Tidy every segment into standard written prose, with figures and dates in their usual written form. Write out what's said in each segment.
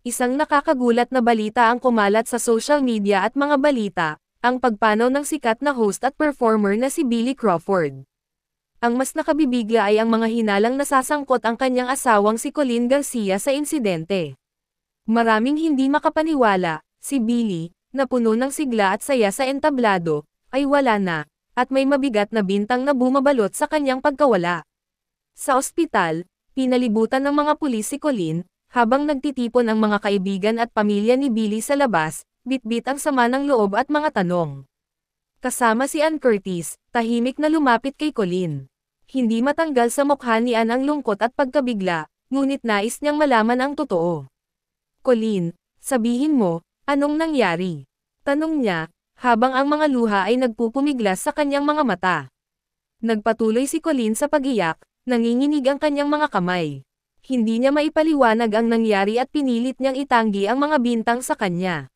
Isang nakakagulat na balita ang kumalat sa social media at mga balita, ang pagpanaw ng sikat na host at performer na si Billy Crawford. Ang mas nakabibigla ay ang mga hinalang nasasangkot ang kanyang asawang si Colleen Garcia sa insidente. Maraming hindi makapaniwala, si Billy, na puno ng sigla at saya sa entablado, ay wala na, at may mabigat na bintang na bumabalot sa kanyang pagkawala. Sa ospital, pinalibutan ng mga pulis si Colleen, habang nagtitipon ang mga kaibigan at pamilya ni Billy sa labas, bitbit ang sama ng loob at mga tanong. Kasama si Ann Curtis, tahimik na lumapit kay Colleen. Hindi matanggal sa mukha ni Ann ang lungkot at pagkabigla, ngunit nais niyang malaman ang totoo. Colleen, sabihin mo, anong nangyari? Tanong niya, habang ang mga luha ay nagpupumiglas sa kanyang mga mata. Nagpatuloy si Colleen sa pag-iyak, nanginginig ang kanyang mga kamay. Hindi niya maipaliwanag ang nangyari at pinilit niyang itanggi ang mga bintang sa kanya.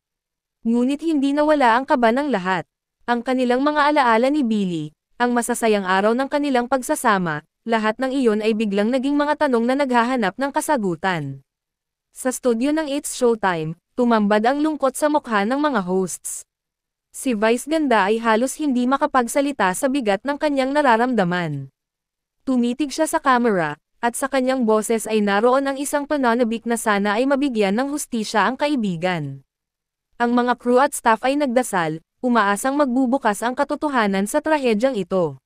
Ngunit hindi nawala ang kaba ng lahat. Ang kanilang mga alaala ni Billy, ang masasayang araw ng kanilang pagsasama, lahat ng iyon ay biglang naging mga tanong na naghahanap ng kasagutan. Sa studio ng It's Showtime, tumambad ang lungkot sa mukha ng mga hosts. Si Vice Ganda ay halos hindi makapagsalita sa bigat ng kanyang nararamdaman. Tumitig siya sa camera, at sa kanyang boses ay naroon ang isang pananabik na sana ay mabigyan ng hustisya ang kaibigan. Ang mga crew at staff ay nagdasal, umaasang magbubukas ang katotohanan sa trahedyang ito.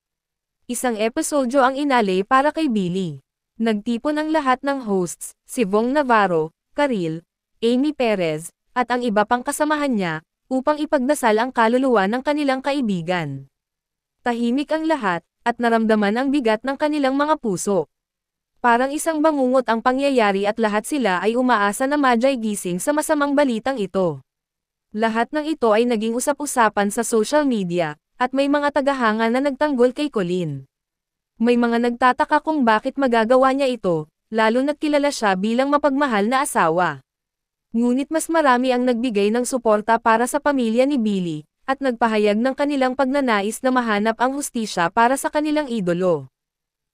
Isang episodyo ang inalay para kay Billy. Nagtipon ang lahat ng hosts, si Vong Navarro, Karil, Amy Perez, at ang iba pang kasamahan niya, upang ipagdasal ang kaluluwa ng kanilang kaibigan. Tahimik ang lahat, at naramdaman ang bigat ng kanilang mga puso. Parang isang bangungot ang pangyayari at lahat sila ay umaasa na madyay gising sa masamang balitang ito. Lahat ng ito ay naging usap-usapan sa social media, at may mga tagahanga na nagtanggol kay Colleen. May mga nagtataka kung bakit magagawa niya ito, lalo na't kilala siya bilang mapagmahal na asawa. Ngunit mas marami ang nagbigay ng suporta para sa pamilya ni Billy, at nagpahayag ng kanilang pagnanais na mahanap ang hustisya para sa kanilang idolo.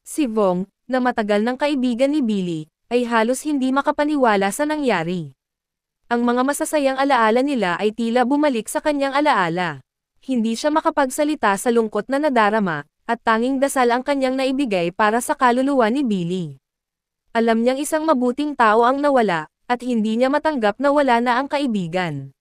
Si Vong, na matagal ng kaibigan ni Billy, ay halos hindi makapaniwala sa nangyari. Ang mga masasayang alaala nila ay tila bumalik sa kanyang alaala. Hindi siya makapagsalita sa lungkot na nadarama, at tanging dasal ang kanyang naibigay para sa kaluluwa ni Billy. Alam niyang isang mabuting tao ang nawala, at hindi niya matanggap na wala na ang kaibigan.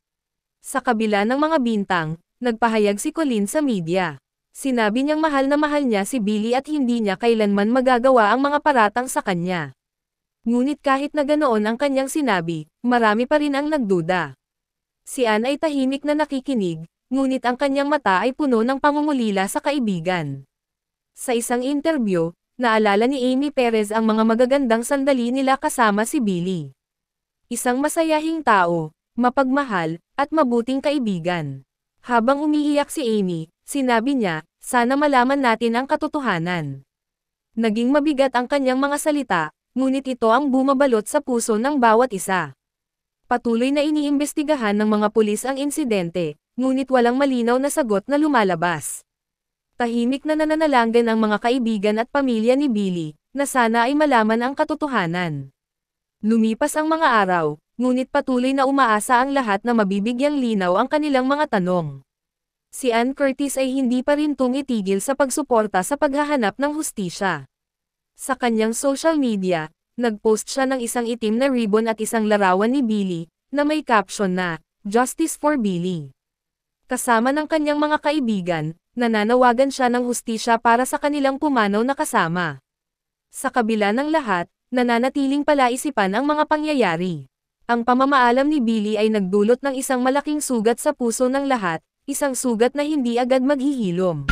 Sa kabila ng mga bintang, nagpahayag si Colleen sa media. Sinabi niyang mahal na mahal niya si Billy at hindi niya kailanman magagawa ang mga paratang sa kanya. Ngunit kahit na ganoon ang kanyang sinabi, marami pa rin ang nagduda. Si Ann ay tahimik na nakikinig, ngunit ang kanyang mata ay puno ng pangungulila sa kaibigan. Sa isang interview, naalala ni Amy Perez ang mga magagandang sandali nila kasama si Billy. Isang masayahing tao, mapagmahal, at mabuting kaibigan. Habang umiiyak si Amy, sinabi niya, sana malaman natin ang katotohanan. Naging mabigat ang kanyang mga salita, ngunit ito ang bumabalot sa puso ng bawat isa. Patuloy na iniimbestigahan ng mga pulis ang insidente, ngunit walang malinaw na sagot na lumalabas. Tahimik na nananalanggan ang mga kaibigan at pamilya ni Billy, na sana ay malaman ang katotohanan. Lumipas ang mga araw, ngunit patuloy na umaasa ang lahat na mabibigyang linaw ang kanilang mga tanong. Si Ann Curtis ay hindi pa rin tumitigil sa pagsuporta sa paghahanap ng hustisya. Sa kanyang social media, nagpost siya ng isang itim na ribbon at isang larawan ni Billy, na may caption na, "Justice for Billy." Kasama ng kanyang mga kaibigan, nananawagan siya ng hustisya para sa kanilang pumanaw na kasama. Sa kabila ng lahat, nananatiling palaisipan ang mga pangyayari. Ang pamamaalam ni Billy ay nagdulot ng isang malaking sugat sa puso ng lahat, isang sugat na hindi agad maghihilom.